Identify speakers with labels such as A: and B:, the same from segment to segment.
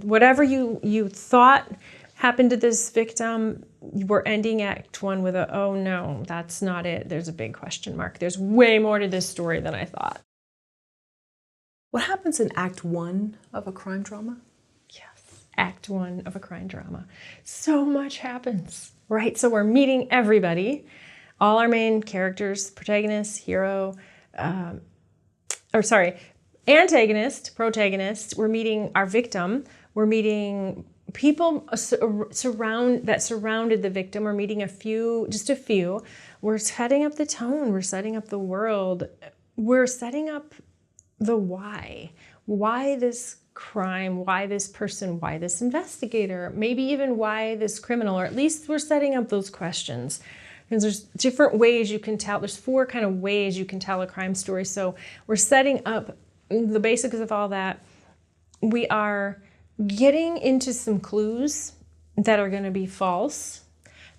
A: whatever you thought happened to this victim, we're ending Act 1 with a, oh no, that's not it. There's a big question mark. There's way more to this story than I thought.
B: What happens in Act 1 of a crime drama?
A: Yes, Act 1 of a crime drama. So much happens, right? So we're meeting everybody, all our main characters, protagonist, hero, antagonist, protagonist. We're meeting our victim. We're meeting people that surrounded the victim. We're meeting just a few. We're setting up the tone. We're setting up the world. We're setting up the why. Why this crime? Why this person? Why this investigator? Maybe even why this criminal, or at least we're setting up those questions. Because there's different ways you can tell. There's 4 kind of ways you can tell a crime story. So we're setting up the basics of all that. We are getting into some clues that are going to be false.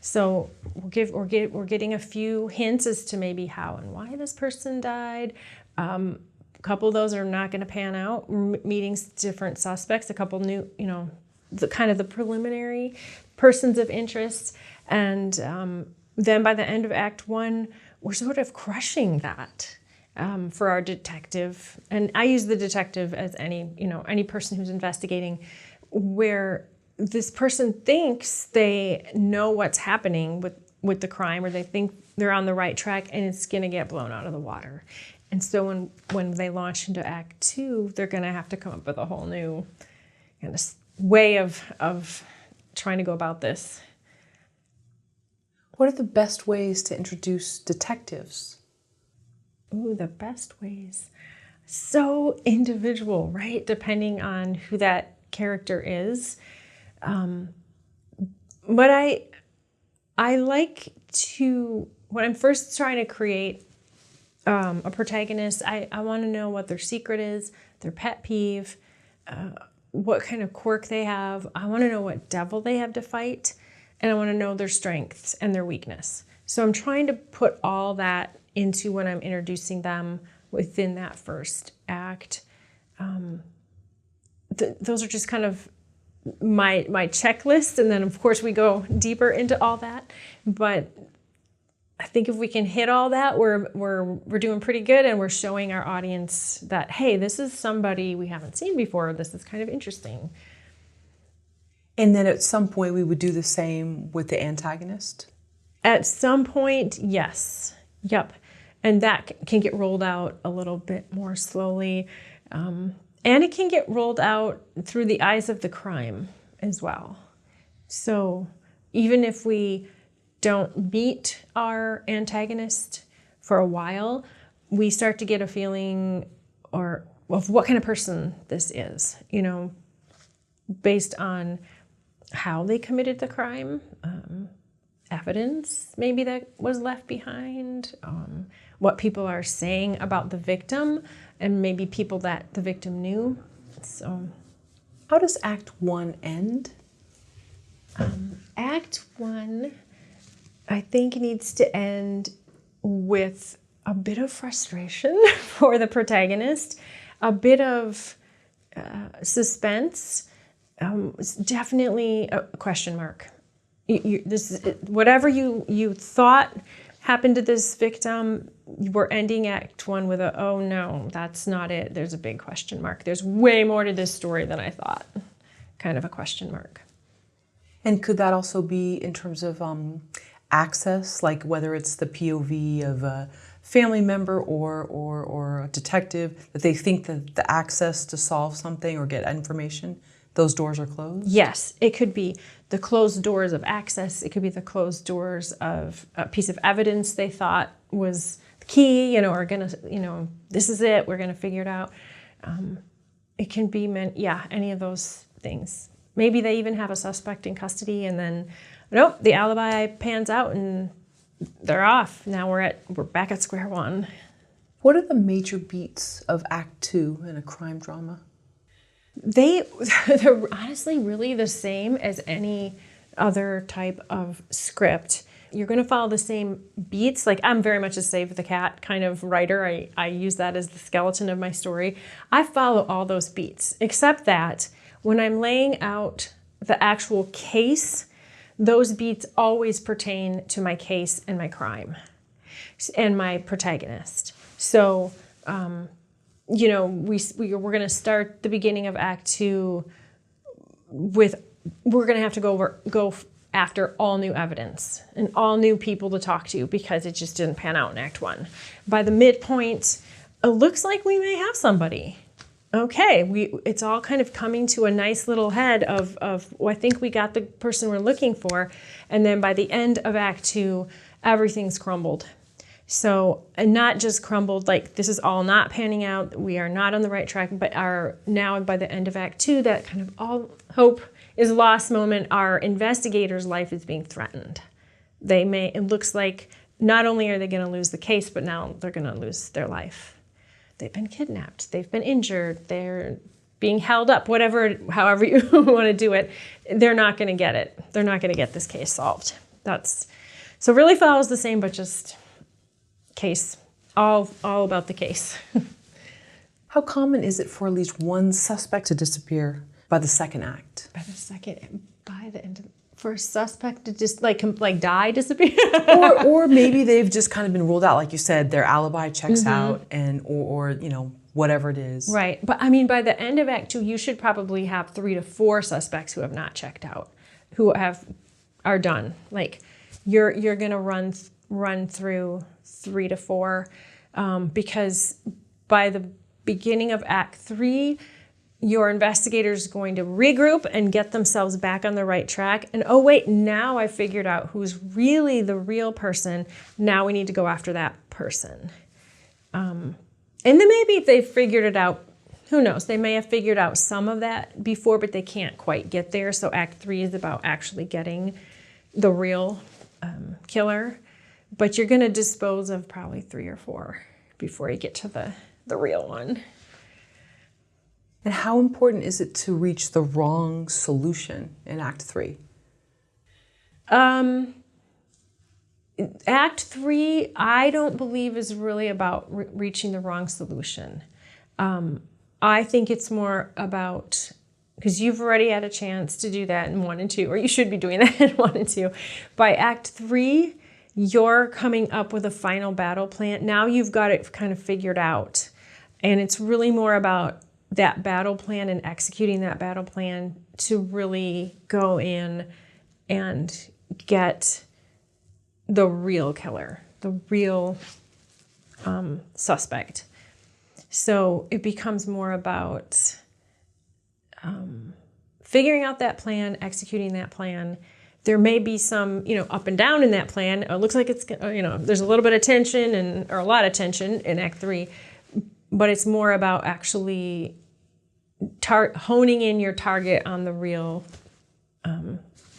A: So we're getting a few hints as to maybe how and why this person died. A couple of those are not going to pan out. We're meeting different suspects, a couple new, the preliminary persons of interest. And then by the end of Act 1, we're sort of crushing that. For our detective, and I use the detective as any person who's investigating, where this person thinks they know what's happening with the crime, or they think they're on the right track, and it's going to get blown out of the water. And so when they launch into Act 2, they're going to have to come up with a whole new kind of way of trying to go about this.
B: What are the best ways to introduce detectives?
A: Ooh, the best ways. So individual, right? Depending on who that character is. But I like to, when I'm first trying to create a protagonist, I want to know what their secret is, their pet peeve, what kind of quirk they have. I want to know what devil they have to fight, and I want to know their strengths and their weakness. So I'm trying to put all that into when I'm introducing them within that first act. Those are just kind of my checklist, and then of course we go deeper into all that. But I think if we can hit all that, we're doing pretty good, and we're showing our audience that, hey, this is somebody we haven't seen before. This is kind of interesting.
B: And then at some point we would do the same with the antagonist?
A: At some point, yes. Yep. And that can get rolled out a little bit more slowly. And it can get rolled out through the eyes of the crime as well. So even if we don't meet our antagonist for a while, we start to get a feeling of what kind of person this is, based on how they committed the crime, evidence maybe that was left behind, what people are saying about the victim, and maybe people that the victim knew. So,
B: how does Act 1 end?
A: Act 1, I think, needs to end with a bit of frustration for the protagonist, a bit of suspense. It's definitely a question mark. Whatever you thought happened to this victim, we're ending Act 1 with a, oh no, that's not it. There's a big question mark. There's way more to this story than I thought. Kind of a question mark.
B: And could that also be in terms of access, like whether it's the POV of a family member or a detective, that they think that the access to solve something or get information, those doors are closed?
A: Yes, it could be the closed doors of access. It could be the closed doors of a piece of evidence they thought was key, or this is it, we're gonna figure it out. It can be any of those things. Maybe they even have a suspect in custody, and then, nope, the alibi pans out and they're off. Now we're back at square one.
B: What are the major beats of Act 2 in a crime drama?
A: They're honestly really the same as any other type of script. You're going to follow the same beats. Like, I'm very much a save the cat kind of writer. I use that as the skeleton of my story. I follow all those beats, except that When I'm laying out the actual case, those beats always pertain to my case and my crime and my protagonist. So, you know, we're going to start the beginning of Act 2 with, we're going to have to go after all new evidence and all new people to talk to because it just didn't pan out in Act 1. By the midpoint, it looks like we may have somebody. Okay, it's all kind of coming to a nice little head of I think we got the person we're looking for. And then by the end of Act 2, everything's crumbled. So, and not just crumbled, like this is all not panning out, we are not on the right track, but are now by the end of Act 2, that kind of all hope is lost moment, our investigator's life is being threatened. It looks like not only are they going to lose the case, but now they're going to lose their life. They've been kidnapped, they've been injured, they're being held up, however you want to do it, they're not going to get it. They're not going to get this case solved. So really follows the same, but just case, all about the case.
B: How common is it for at least one suspect to disappear by the second act?
A: By the end, for a suspect to just like die, disappear?
B: or maybe they've just kind of been ruled out, like you said, their alibi checks out, and or you know, whatever it is.
A: Right, but I mean, by the end of Act 2, you should probably have 3 to 4 suspects who have not checked out, who are done. Like you're gonna run through 3 to 4, because by the beginning of Act 3, your investigator's going to regroup and get themselves back on the right track. And oh wait, now I figured out who's really the real person. Now we need to go after that person. And then maybe if they figured it out, who knows? They may have figured out some of that before, but they can't quite get there. So Act 3 is about actually getting the real killer. But you're going to dispose of probably 3 or 4 before you get to the real one.
B: And how important is it to reach the wrong solution in Act 3?
A: Act 3, I don't believe is really about reaching the wrong solution. I think it's more about, because you've already had a chance to do that in 1 and 2, or you should be doing that in 1 and 2. By Act 3, you're coming up with a final battle plan. Now you've got it kind of figured out. And it's really more about that battle plan and executing that battle plan to really go in and get the real killer, the real suspect. So it becomes more about figuring out that plan, executing that plan. There may be some, up and down in that plan. It looks like it's, there's a little bit of tension or a lot of tension in Act 3, but it's more about actually honing in your target on the real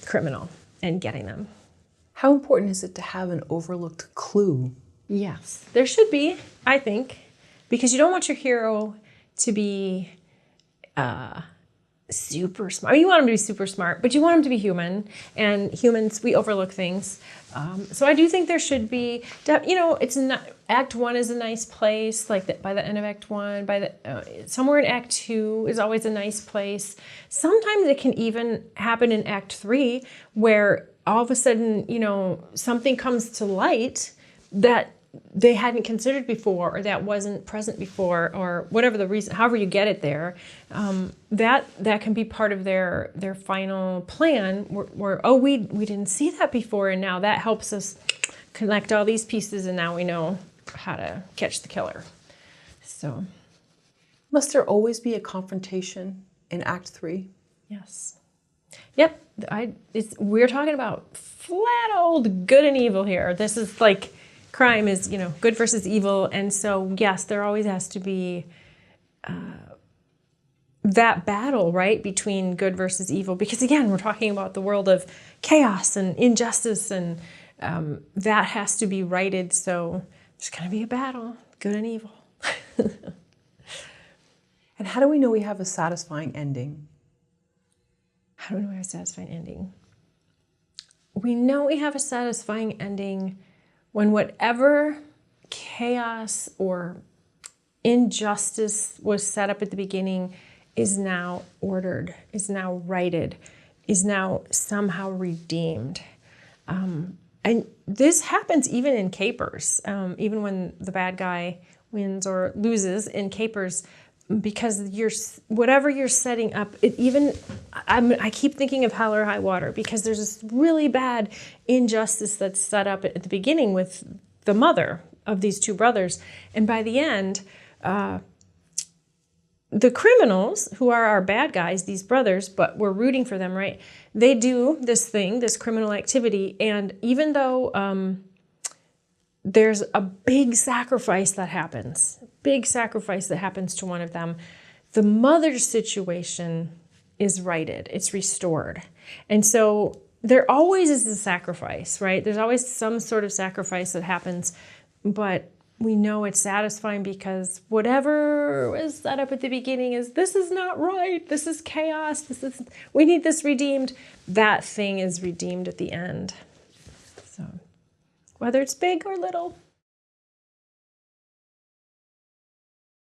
A: criminal and getting them.
B: How important is it to have an overlooked clue?
A: Yes, there should be, I think, because you don't want your hero to be super smart. I mean, you want him to be super smart, but you want him to be human. And humans, we overlook things. So I do think there should be, it's not, Act 1 is a nice place, like that by the end of Act 1, somewhere in Act 2 is always a nice place. Sometimes it can even happen in Act 3 where all of a sudden, something comes to light that they hadn't considered before, or that wasn't present before, or whatever the reason, however you get it there, that can be part of their final plan where we didn't see that before, and now that helps us connect all these pieces, and now we know how to catch the killer. So,
B: must there always be a confrontation in Act 3?
A: Yes. Yep. We're talking about flat old good and evil here. This is like crime is, good versus evil. And so, yes, there always has to be that battle, right, between good versus evil. Because, again, we're talking about the world of chaos and injustice, and that has to be righted. So there's going to be a battle, good and evil.
B: And how do we know we have a satisfying ending?
A: How do we know we have a satisfying ending? We know we have a satisfying ending when whatever chaos or injustice was set up at the beginning is now ordered, is now righted, is now somehow redeemed. And this happens even in capers, even when the bad guy wins or loses in capers, because whatever you're setting up, I keep thinking of Hell or High Water, because there's this really bad injustice that's set up at the beginning with the mother of these two brothers. And by the end, the criminals, who are our bad guys, these brothers, but we're rooting for them, right? They do this thing, this criminal activity, and even though there's a big sacrifice that happens to one of them, the mother's situation is righted, it's restored. And so there always is a sacrifice, right? There's always some sort of sacrifice that happens, but we know it's satisfying, because whatever was set up at the beginning this is not right, this is chaos, we need this redeemed. That thing is redeemed at the end. So whether it's big or little,